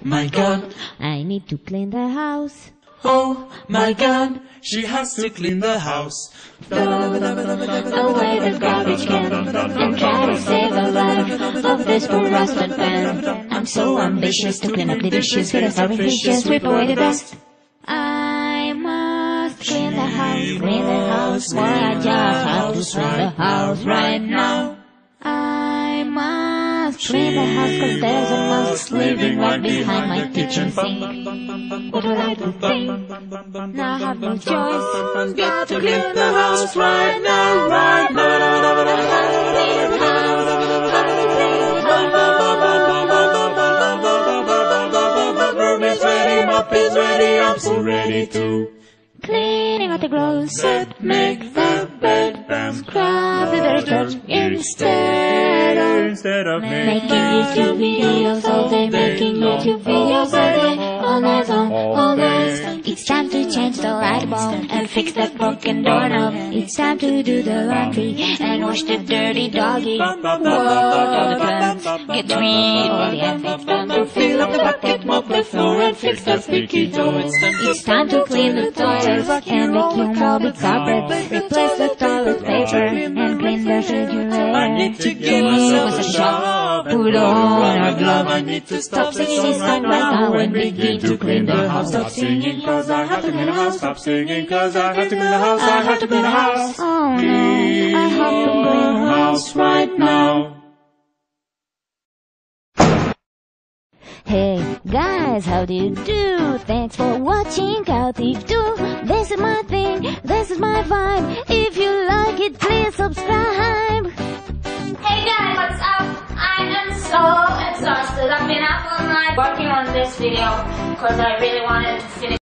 my God, I need to clean the house. oh my God, she has to clean the house. Away the garbage can and try to save the life of this poor rusted man. I'm so ambitious to clean up the dishes, get us our fishes, sweep away the dust. I must clean the house, boy, I just have to clean the house right now. I must clean the house, 'cause there's a mouse living right behind my kitchen sink. What would I do think? Now I have no choice. Got to clean the house right now, right now. Room is ready, mop is ready, I'm so ready to Cleaning out the closet, make the bed, bam, scrub the dirty dirt instead of making YouTube videos all day, making YouTube videos all day, all night long, all day. It's time to change the light bulb and fix that broken doorknob. It's time to do the laundry and wash the dirty doggy. Water the plants, get rid all the effing done to fill up the bucket, mop the floor and fix the sticky dough. It's time to clean the toilets and vacuum all the carpets, replace the toilet paper and clean the refrigerator. I need to give myself a shot, Put on our glove. I need to stop singing this song right now and begin to clean the house. Stop singing 'cause I have to clean the house. Stop singing 'cause I have to clean the house. I have to clean the house. Oh no, I have to clean the house right now. Hey guys, how do you do? Thanks for watching How Do You Do. This is my thing, this is my vibe. If you like it, please subscribe. Hey guys, what's up? I am so exhausted. I've been up all night working on this video because I really wanted to finish